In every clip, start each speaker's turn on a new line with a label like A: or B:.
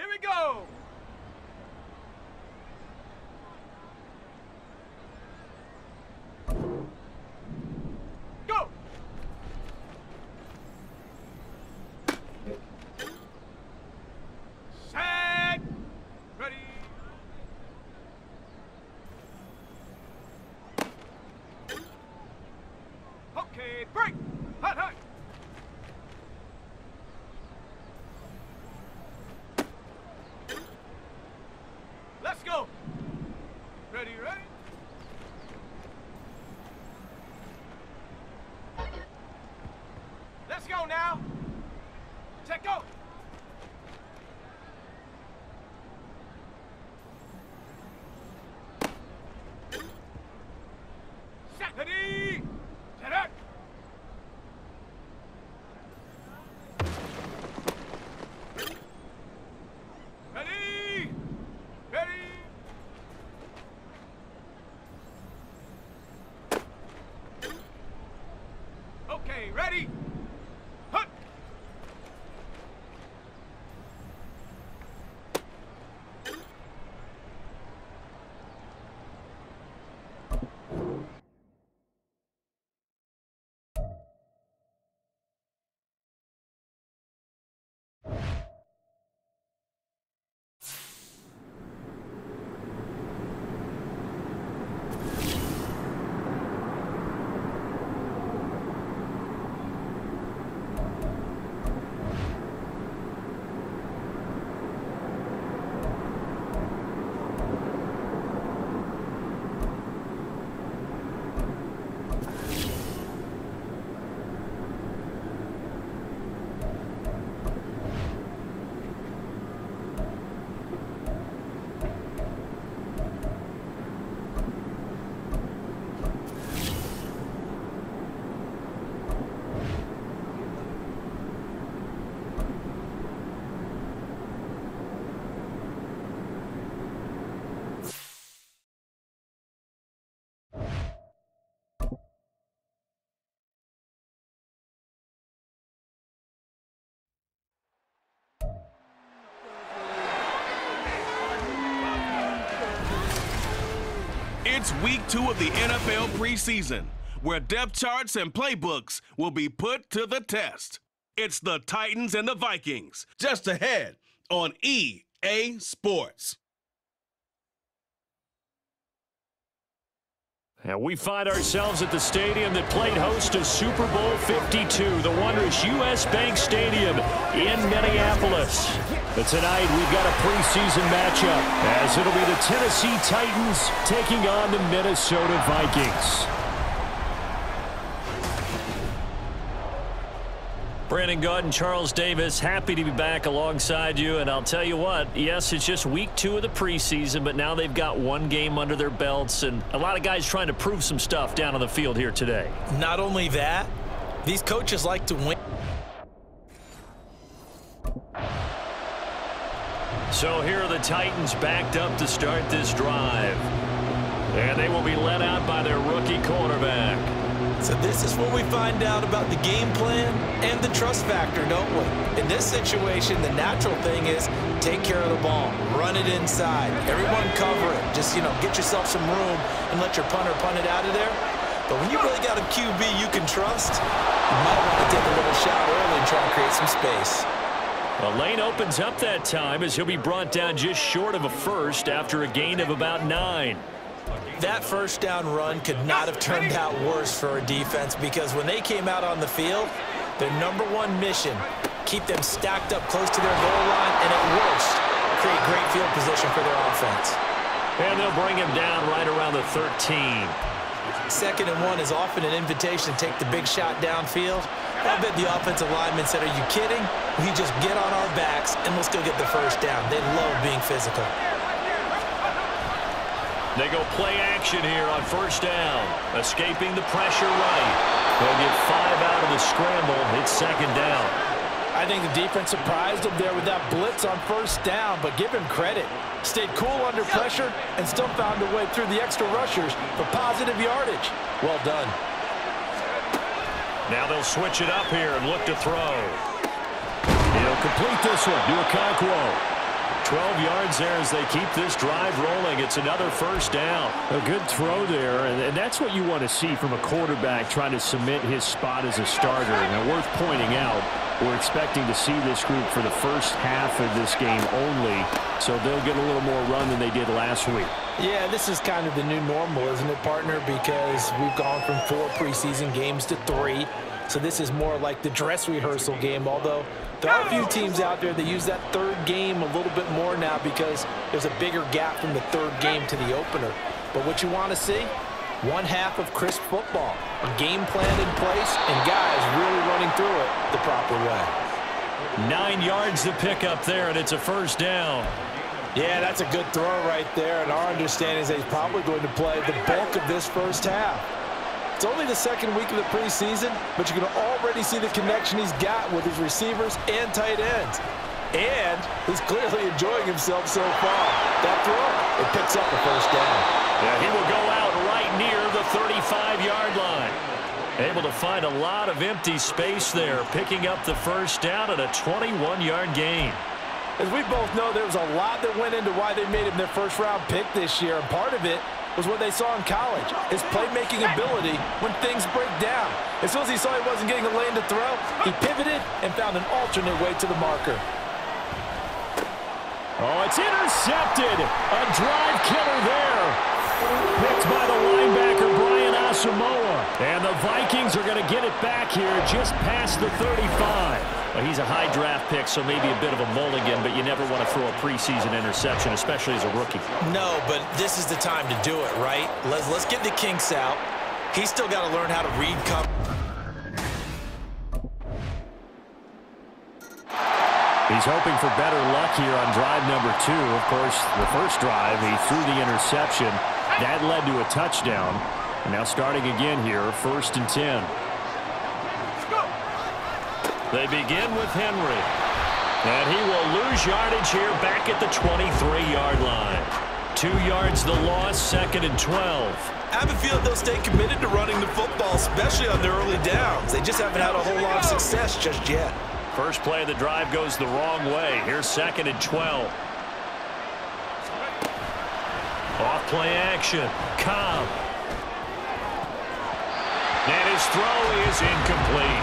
A: Here we go. Go. Set. Ready. Okay, break. Hot, hot. Let's go. Ready, ready. Let's go now. Check go. Set. Ready. Set up. Ready. Ready. Okay, ready. Hut.
B: It's week 2 of the NFL preseason, where depth charts and playbooks will be put to the test. It's the Titans and the Vikings, just ahead on EA Sports.
C: And we find ourselves at the stadium that played host to Super Bowl 52, the wondrous U.S. Bank Stadium in Minneapolis. But tonight we've got a preseason matchup, as it'll be the Tennessee Titans taking on the Minnesota Vikings. Brandon Gaud and Charles Davis, happy to be back alongside you. And I'll tell you what, yes, it's just week 2 of the preseason, but now they've got one game under their belts, and a lot of guys trying to prove some stuff down on the field here today.
D: Not only that, these coaches like to win.
C: So here are the Titans backed up to start this drive. And they will be led out by their rookie quarterback.
D: So this is where we find out about the game plan and the trust factor, don't we? In this situation, the natural thing is take care of the ball, run it inside, everyone cover it. Just, get yourself some room and let your punter punt it out of there. But when you really got a QB you can trust, you might want to take a little shot early and try to create some space.
C: The lane opens up that time as he'll be brought down just short of a first after a gain of about 9.
D: That first down run could not have turned out worse for our defense, because when they came out on the field, their #1 mission, keep them stacked up close to their goal line, and at worst, create great field position for their offense.
C: And they'll bring him down right around the 13.
D: 2nd and 1 is often an invitation to take the big shot downfield. I bet the offensive lineman said, are you kidding? We just get on our backs and we'll still get the first down. They love being physical.
C: They go play action here on first down. Escaping the pressure right. They'll get 5 out of the scramble. It's 2nd down.
E: I think the defense surprised him there with that blitz on first down, but give him credit. Stayed cool under pressure and still found a way through the extra rushers for positive yardage. Well done.
C: Now they'll switch it up here and look to throw. He'll complete this one to Okonkwo. 12 yards there as they keep this drive rolling. It's another first down. A good throw there, and that's what you want to see from a quarterback trying to cement his spot as a starter. Now, worth pointing out, we're expecting to see this group for the first half of this game only, so they'll get a little more run than they did last week.
E: Yeah, this is kind of the new normal, isn't it, partner? Because we've gone from 4 preseason games to 3. So this is more like the dress rehearsal game, although there are a few teams out there that use that third game a little bit more now because there's a bigger gap from the third game to the opener. But what you want to see? One half of crisp football, a game plan in place, and guys really running through it the proper way. 9 yards to pick up there, and it's a first down. Yeah, that's a good throw right there, and our understanding is that he's probably going to play the bulk of this first half. It's only the second week of the preseason, but you can already see the connection he's got with his receivers and tight ends. And he's clearly enjoying himself so far. That throw, it picks up a first down.
C: Yeah, he will go out right near the 35-yard line. Able to find a lot of empty space there, picking up the first down at a 21-yard gain.
E: As we both know, there was a lot that went into why they made him their first-round pick this year, and part of it was what they saw in college, his playmaking ability when things break down. As soon as he saw he wasn't getting a lane to throw, he pivoted and found an alternate way to the marker.
C: Oh, it's intercepted. A drive killer there. Picked by the linebacker, Brian Asamoah. And the Vikings are going to get it back here just past the 35. Well, he's a high draft pick, so maybe a bit of a mulligan, but you never want to throw a preseason interception, especially as a rookie.
D: No, but this is the time to do it, right? Let's get the kinks out. He's still got to learn how to read cover.
C: He's hoping for better luck here on drive number 2. Of course, the first drive, he threw the interception. That led to a touchdown. And now starting again here, 1st and 10. They begin with Henry. And he will lose yardage here back at the 23-yard line. 2 yards the loss, 2nd and 12.
D: I have a feeling they'll stay committed to running the football, especially on their early downs. They just haven't had a whole lot of success just yet.
C: First play of the drive goes the wrong way. Here's 2nd and 12. Off play action. Cobb. And his throw is incomplete.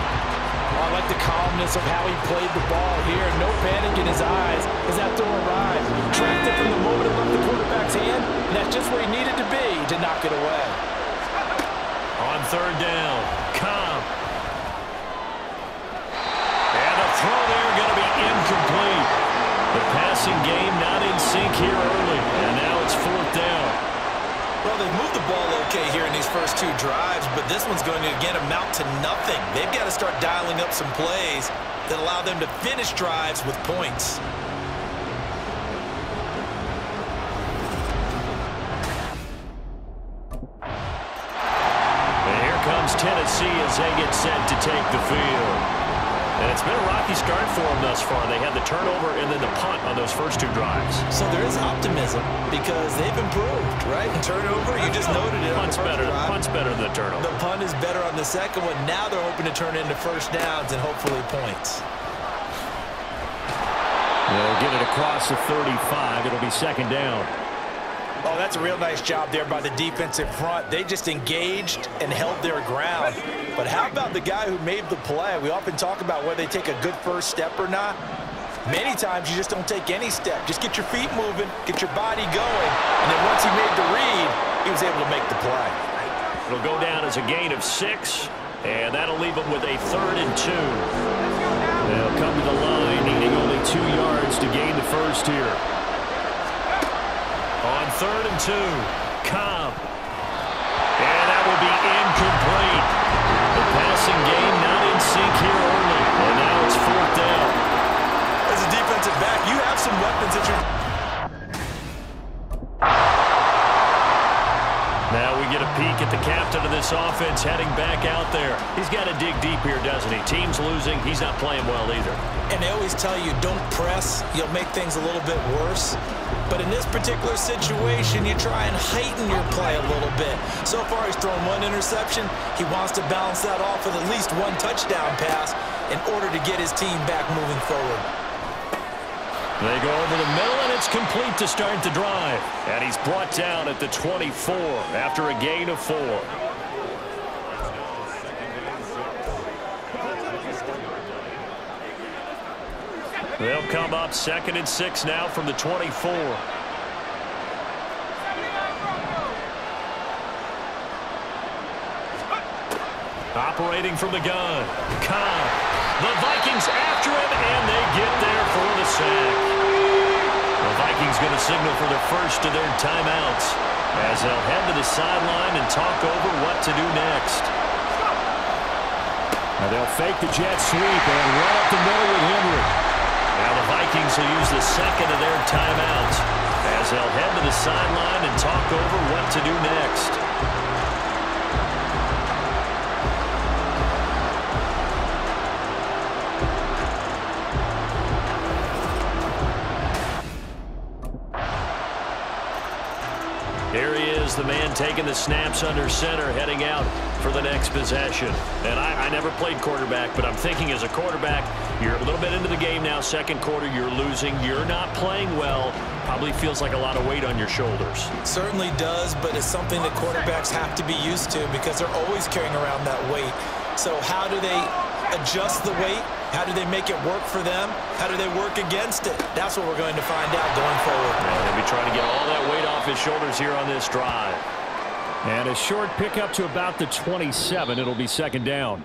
E: Oh, I like the calmness of how he played the ball here. No panic in his eyes as that throw arrived. Tracked it from the moment it left the quarterback's hand, and that's just where he needed to be to knock it away.
C: On 3rd down, Cobb. And the throw there going to be incomplete. The passing game not in sync here early, and now it's 4th down.
D: Well, they've moved the ball okay here in these first 2 drives, but this one's going to, again, amount to nothing. They've got to start dialing up some plays that allow them to finish drives with points.
C: And here comes Tennessee as they get set to take the field. And it's been a rocky start for them thus far. They had the turnover and then the punt on those first 2 drives.
D: So there is optimism because they've improved, right? And turnover, you just noted it.
C: Punt's better than the turnover.
D: The punt is better on the second one. Now they're hoping to turn it into first downs and hopefully points.
C: They'll get it across the 35. It'll be 2nd down.
E: Oh, that's a real nice job there by the defensive front. They just engaged and held their ground. But how about the guy who made the play? We often talk about whether they take a good first step or not. Many times you just don't take any step. Just get your feet moving, get your body going, and then once he made the read, he was able to make the play.
C: It'll go down as a gain of 6, and that'll leave them with a 3rd and 2. They'll come to the line, needing only 2 yards to gain the first here. On 3rd and 2, Cobb. And that will be incomplete. The passing game not in sync here early. And now it's 4th down.
D: As a defensive back, you have some weapons that you're...
C: Now we get a peek at the captain of this offense heading back out there. He's got to dig deep here, doesn't he? Team's losing. He's not playing well either.
D: And they always tell you, don't press. You'll make things a little bit worse. But in this particular situation, you try and heighten your play a little bit. So far, he's thrown 1 interception. He wants to balance that off with at least 1 touchdown pass in order to get his team back moving forward.
C: They go over the middle, and it's complete to start the drive. And he's brought down at the 24 after a gain of 4. They'll come up 2nd and 6 now from the 24. Operating from the gun. Khan. The Vikings after him, and they get there for the sack. The Vikings going to signal for the first of their timeouts as they'll head to the sideline and talk over what to do next. Now they'll fake the jet sweep and run up the middle with Henry. Now the Vikings will use the second of their timeouts as they'll head to the sideline and talk over what to do next. Here he is, the man taking the snaps under center, heading out for the next possession. And I never played quarterback, but I'm thinking as a quarterback, you're a little bit into the game now, second quarter, you're losing, you're not playing well. Probably feels like a lot of weight on your shoulders.
E: Certainly does, but it's something that quarterbacks have to be used to because they're always carrying around that weight. So how do they adjust the weight? How do they make it work for them? How do they work against it? That's what we're going to find out going forward.
C: And they'll be trying to get all that weight off his shoulders here on this drive. And a short pickup to about the 27. It'll be 2nd down.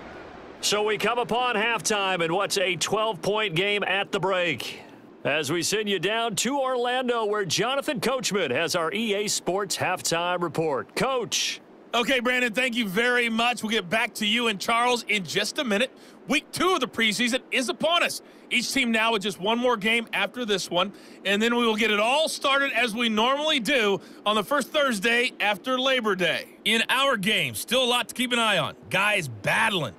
C: So we come upon halftime in what's a 12-point game at the break. As we send you down to Orlando, where Jonathan Coachman has our EA Sports halftime report. Coach.
F: Okay, Brandon, thank you very much. We'll get back to you and Charles in just a minute. Week 2 of the preseason is upon us. Each team now with just one more game after this one, and then we will get it all started as we normally do on the first Thursday after Labor Day. In our game, still a lot to keep an eye on. Guys battling.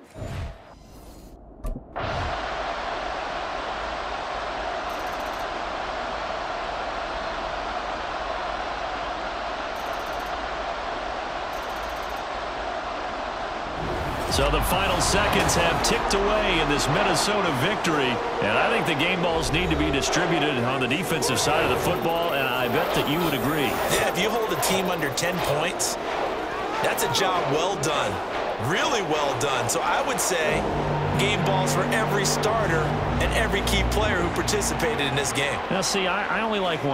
C: So the final seconds have ticked away in this Minnesota victory. And I think the game balls need to be distributed on the defensive side of the football, and I bet that you would agree.
E: Yeah, if you hold a team under 10 points, that's a job well done. Really well done. So I would say game balls for every starter and every key player who participated in this game.
C: Now, see, I only like one.